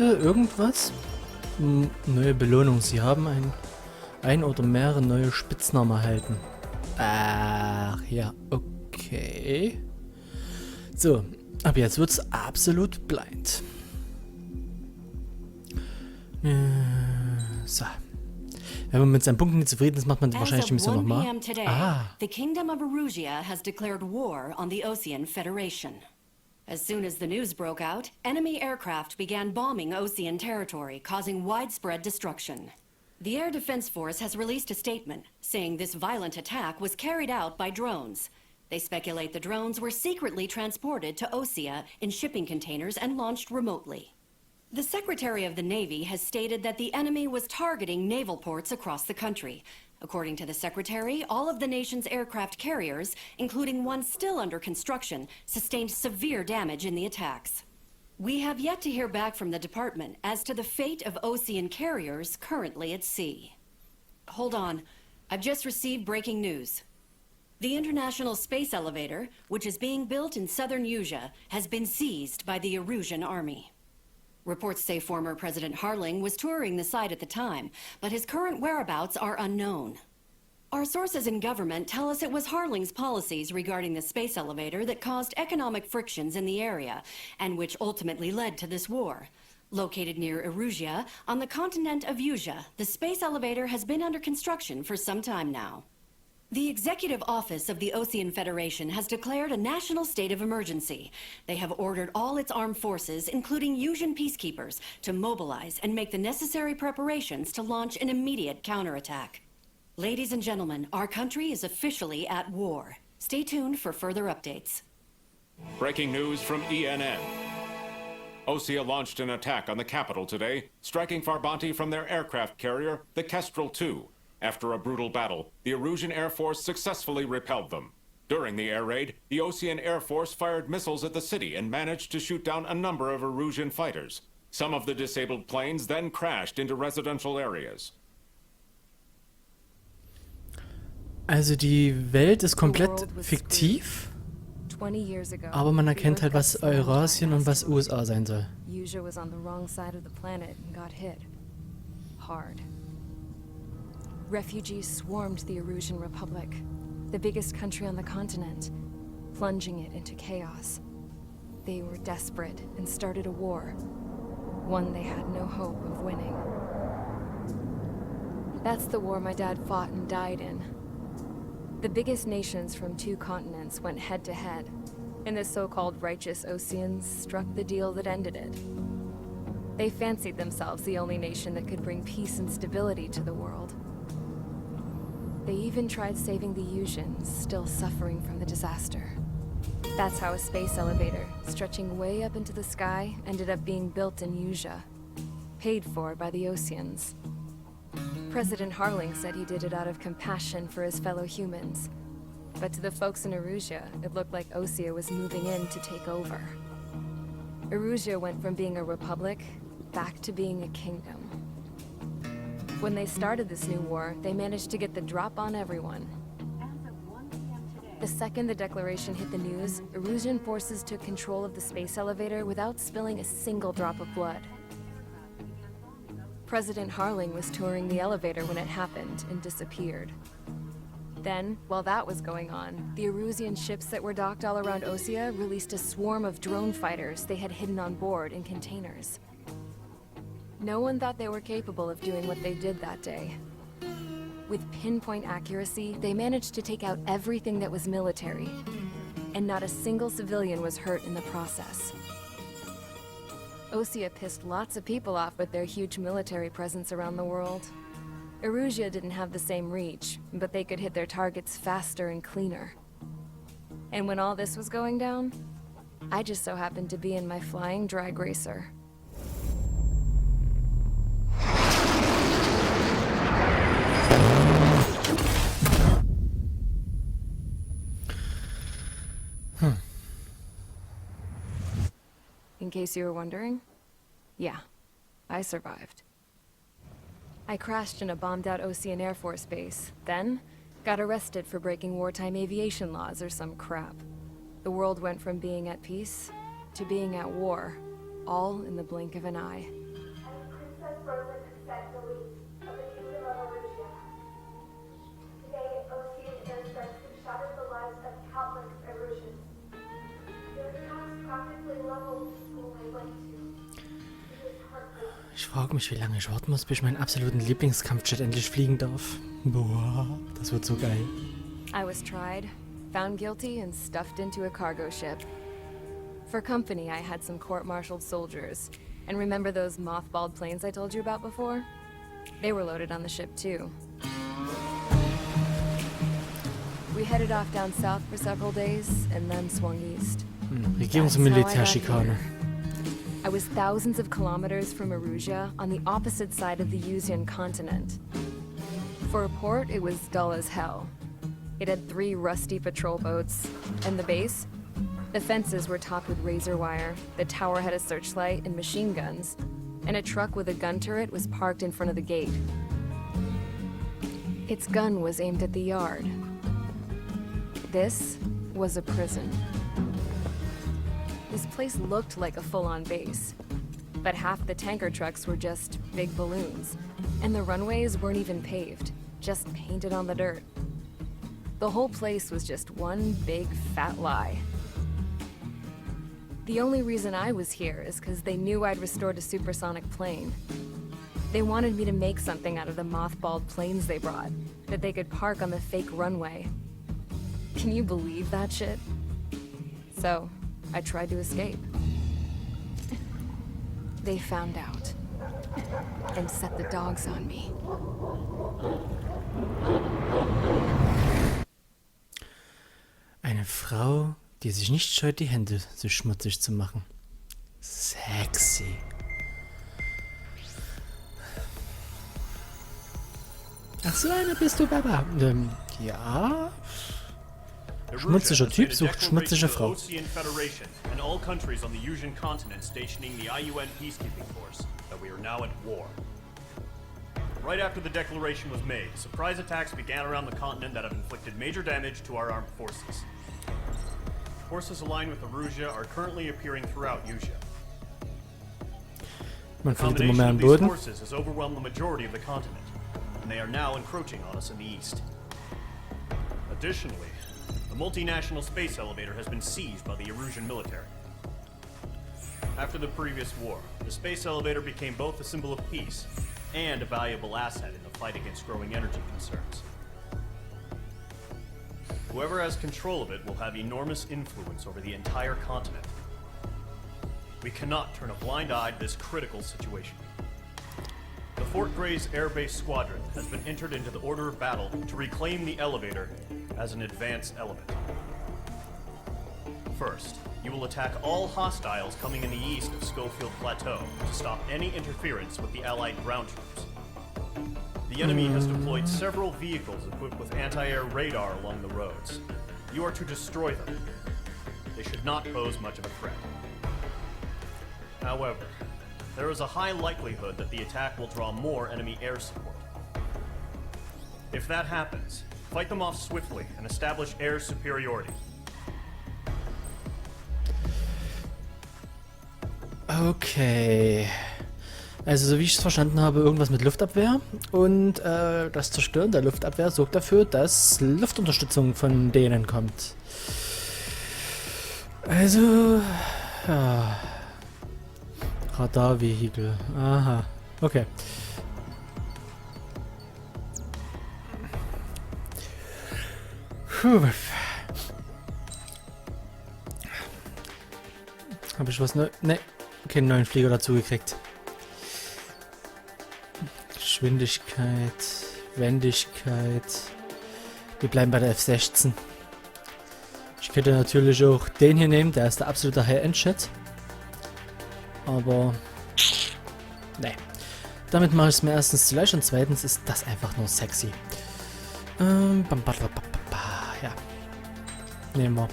bitte irgendwas? Neue Belohnung. Sie haben ein oder mehrere neue Spitznamen erhalten. Ach ja, okay. So, ab jetzt wird's absolut blind. So. Wenn man mit seinen Punkten nicht zufrieden ist, macht man wahrscheinlich die Mission nochmal. The Kingdom of Erusia has declared war on the Osean Federation. As soon as the news broke out, enemy aircraft began bombing Osean territory, causing widespread destruction. The Air Defense Force has released a statement saying this violent attack was carried out by drones. They speculate the drones were secretly transported to Osea in shipping containers and launched remotely. The Secretary of the Navy has stated that the enemy was targeting naval ports across the country. According to the Secretary, all of the nation's aircraft carriers, including one still under construction, sustained severe damage in the attacks. We have yet to hear back from the department as to the fate of Osean carriers currently at sea. Hold on. I've just received breaking news. The International Space Elevator, which is being built in southern Euch, has been seized by the Erusian army. Reports say former President Harling was touring the site at the time, but his current whereabouts are unknown. Our sources in government tell us it was Harling's policies regarding the space elevator that caused economic frictions in the area, and which ultimately led to this war. Located near Erusia, on the continent of Euch, the space elevator has been under construction for some time now. The Executive Office of the Osean Federation has declared a national state of emergency. They have ordered all its armed forces, including Eusian peacekeepers, to mobilize and make the necessary preparations to launch an immediate counterattack. Ladies and gentlemen, our country is officially at war. Stay tuned for further updates. Breaking news from ENN. Osea launched an attack on the capital today, striking Farbanti from their aircraft carrier, the Kestrel II. After a brutal battle, the Erusian Air Force successfully repelled them. During the air raid, the Osean Air Force fired missiles at the city and managed to shoot down a number of Erusian fighters. Some of the disabled planes then crashed into residential areas. Also die Welt ist komplett fiktiv, aber man erkennt halt, was Eurasien und was USA sein soll. Euch was on the wrong side of the planet and got hit. Hard. Refugees swarmed the Erusian Republic, the biggest country on the continent, plunging it into chaos. They were desperate and started a war, one they had no hope of winning. That's the war my dad fought and died in. The biggest nations from two continents went head-to-head, and the so-called righteous Oseans struck the deal that ended it. They fancied themselves the only nation that could bring peace and stability to the world. They even tried saving the Eusians, still suffering from the disaster. That's how a space elevator, stretching way up into the sky, ended up being built in Euch, paid for by the Oseans. President Harling said he did it out of compassion for his fellow humans. But to the folks in Erusia, it looked like Osea was moving in to take over. Erusia went from being a republic back to being a kingdom. When they started this new war, they managed to get the drop on everyone. The second the declaration hit the news, Erusian forces took control of the space elevator without spilling a single drop of blood. President Harling was touring the elevator when it happened and disappeared. Then, while that was going on, the Erusian ships that were docked all around Osea released a swarm of drone fighters they had hidden on board in containers. No one thought they were capable of doing what they did that day. With pinpoint accuracy, they managed to take out everything that was military, and not a single civilian was hurt in the process. Osea pissed lots of people off with their huge military presence around the world. Erusia didn't have the same reach, but they could hit their targets faster and cleaner. And when all this was going down, I just so happened to be in my flying drag racer. In case you were wondering, yeah, I survived. I crashed in a bombed-out Osean Air Force base, then got arrested for breaking wartime aviation laws or some crap. The world went from being at peace to being at war. all in the blink of an eye. Princess Rosa consent release of the Kingdom of Erusia. Today, Ocean airstrikes have shattered the lives of countless Erusians. Their attacks practically leveled the school I went to. It is heartbreaking. Ich frage mich, wie lange ich warten muss, bis ich meinen absoluten Lieblingskampfjet endlich fliegen darf. Boah, das wird so geil. I was tried, found guilty, and stuffed into a cargo ship. For company, I had some court-martialed soldiers. And remember those mothballed planes I told you about before? They were loaded on the ship, too. We headed off down south for several days, and then swung east. Regierungs- und Militärschikane. I was thousands of kilometers from Erusia, on the opposite side of the Eusian continent. For a port, it was dull as hell. It had 3 rusty patrol boats, and the base? The fences were topped with razor wire, the tower had a searchlight and machine guns, and a truck with a gun turret was parked in front of the gate. Its gun was aimed at the yard. This was a prison. This place looked like a full-on base, but half the tanker trucks were just big balloons, and the runways weren't even paved, just painted on the dirt. The whole place was just one big fat lie. The only reason I was here is because they knew I'd restored a supersonic plane. They wanted me to make something out of the mothballed planes they brought, that they could park on the fake runway. Can you believe that shit? So, I tried to escape. They found out, and set the dogs on me. Eine Frau, die sich nicht scheut, die Hände so schmutzig zu machen. Sexy. Ach so, einer bist du, Baba. Ja. Schmutziger Typ sucht schmutzige Frau. And all countries on the Eusian continent stationing the IUN peacekeeping force that we are now at war. Right after the declaration was made, surprise attacks began around the continent that have inflicted major damage to our armed forces. Forces aligned with Erusia are currently appearing throughout Eusia. Man The findet immer combination mehr of am these Boden. forces has overwhelmed the majority of the continent, and they are now encroaching on us in the east. Additionally, the multinational space elevator has been seized by the Erusian military. After the previous war, the space elevator became both a symbol of peace and a valuable asset in the fight against growing energy concerns. Whoever has control of it will have enormous influence over the entire continent. We cannot turn a blind eye to this critical situation. The Fort Gray's Air Base Squadron has been entered into the order of battle to reclaim the elevator as an advance element. First, you will attack all hostiles coming in the east of Schofield Plateau to stop any interference with the Allied ground troops. The enemy has deployed several vehicles equipped with anti-air radar along the roads. You are to destroy them. They should not pose much of a threat. However, there is a high likelihood that the attack will draw more enemy air support. If that happens, fight them off swiftly and establish air superiority. Okay. Also, so wie ich es verstanden habe, irgendwas mit Luftabwehr. Und das Zerstören der Luftabwehr sorgt dafür, dass Luftunterstützung von denen kommt. Also, ja. Radarvehikel. Aha. Okay. Puh. Habe ich was Neues? Ne, keinen neuen Flieger dazu gekriegt. Geschwindigkeit, Wendigkeit. Wir bleiben bei der F-16. Ich könnte natürlich auch den hier nehmen, der ist der absolute High-End-Shit. Aber ne. Damit mache ich es mir erstens zu leicht und zweitens ist das einfach nur sexy. Ja. Nehmen wir.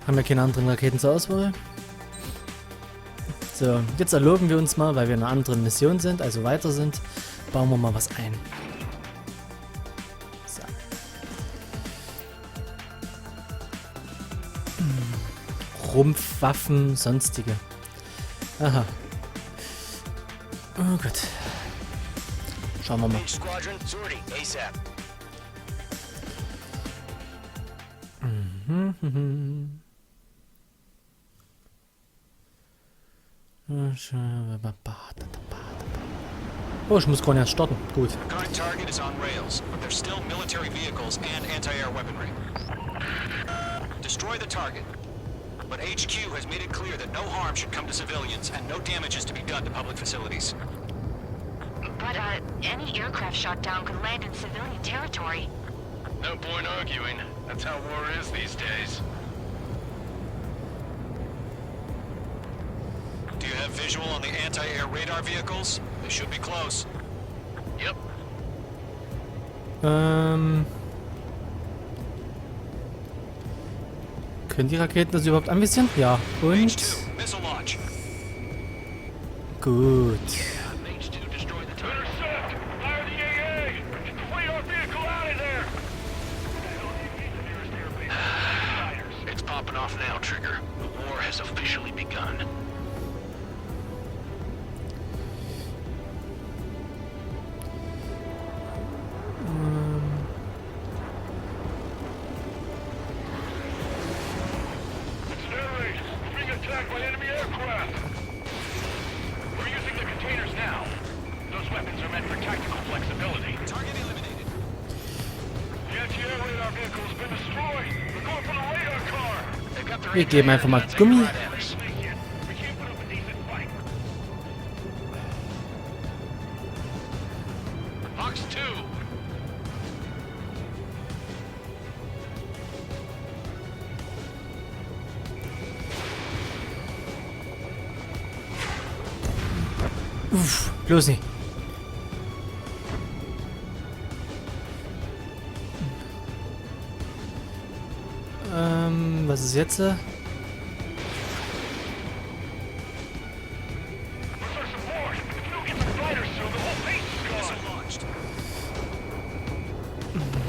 Haben wir keine anderen Raketen zur Auswahl. So, jetzt erloben wir uns mal, weil wir in einer anderen Mission sind, also weiter sind, bauen wir mal was ein. So. Rumpfwaffen, sonstige. Aha. Oh Gott. Schauen wir mal. Each squadron, sortie, ASAP. Oh, ich muss gar nicht erst starten. Gut. Current target is on rails, but there's still military vehicles and anti-air weaponry. Destroy the target. But HQ has made it clear that no harm should come to civilians and no damage is to be done to public facilities. But, any aircraft shot down could land in civilian territory. No point arguing. That's how war is these days. Do you have visual on the anti-air radar vehicles? They should be close. Yep. Können die Raketen das überhaupt anvisieren? Ja. Und? H2, missile launch. Gut. H2 destroy the target. Intercept! Fire the AA! Clear our vehicle out of there! It's popping off now, Trigger. The war has officially begun. Attacked by enemy aircraft! We're using the containers now. Those weapons are meant for tactical flexibility. Target eliminated. The anti-air radar vehicle has been destroyed. We're going for the radar car. They've got their Wir geben einfach mal Gummi. We can't put up a decent fight. Fox 2. Uff, bloß nicht. Was ist jetzt? Where's our support? If we don't get the fighters soon, the whole base is gone. Missile launched.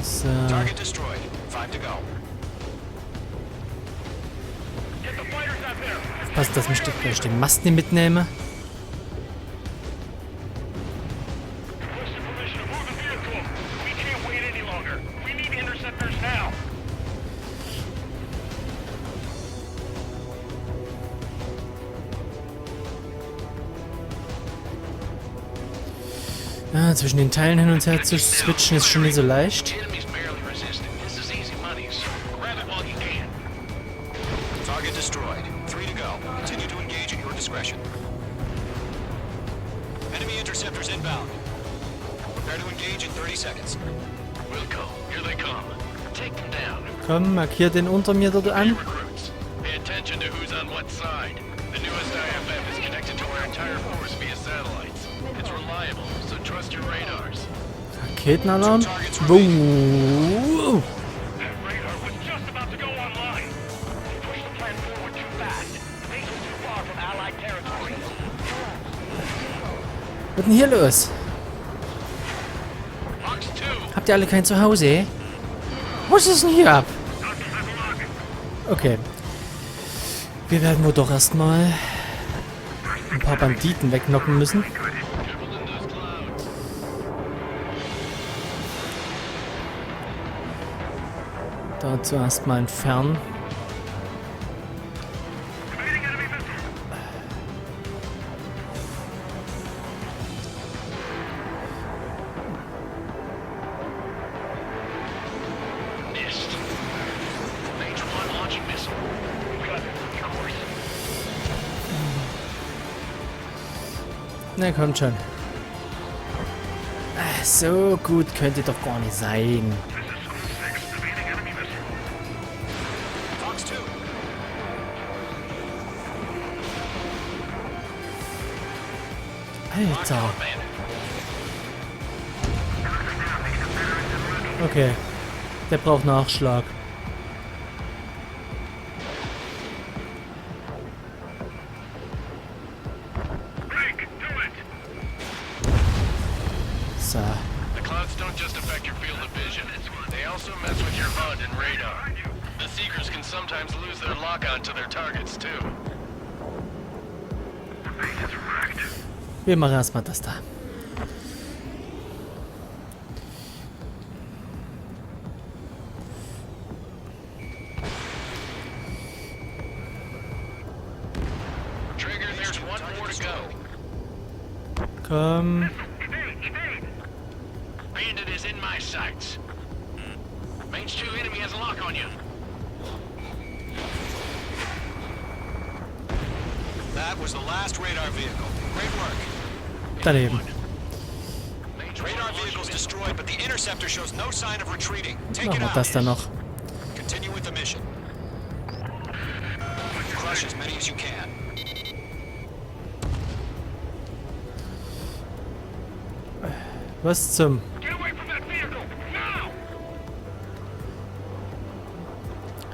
So. Target destroyed. 5 to go. Get the fighters out there. Passt, dass ich den Mast nicht mitnehme. Requesting permission to move the vehicle. We can't wait any longer. We need interceptors now. Zwischen den Teilen hin und her zu switchen ist schon nicht so leicht. Enemy's barely resisting. This is easy money, so grab it while you can. Target destroyed. 3 to go. Continue to engage at your discretion. Enemy interceptors inbound. Prepare to engage in 30 seconds. Wilco, here they come. Take them down. Komm, markier den unter mir dort an. Recruits, pay attention to who's on what side. The newest IFF is connected to our entire force via satellites. It's reliable, so trust your radars. Raketenalarm. Wow. That radar was just about to go online. Push the plan forward too fast. Base was too far from Allied territory. Was ist denn hier los? Fox 2. Habt ihr alle kein Zuhause? Was ist denn hier ab? Okay. Wir werden wohl doch erstmal ein paar Banditen wegknocken müssen. Dazu erstmal entfernen. Missed. Mage 1 launching missile. Got it, of course. Na, kommt schon. So gut könnte doch gar nicht sein. Fox 2. Alter. Okay. Der braucht Nachschlag. So. The clouds don't just affect your field of vision. They also mess with your HUD and radar. The Seekers can sometimes lose their lock-on to their targets, too. Wir machen erstmal das da. Trigger, there's one more to go. Komm. Bandit is in my sights. Range 2 enemy has a lock on you. That was the last radar vehicle. Great work. Daneben. Radar vehicle's destroyed, but the interceptor shows no sign of retreating. Take Machen it wir out. das dann noch. Continue with the mission. Crush as many as you can. Was zum...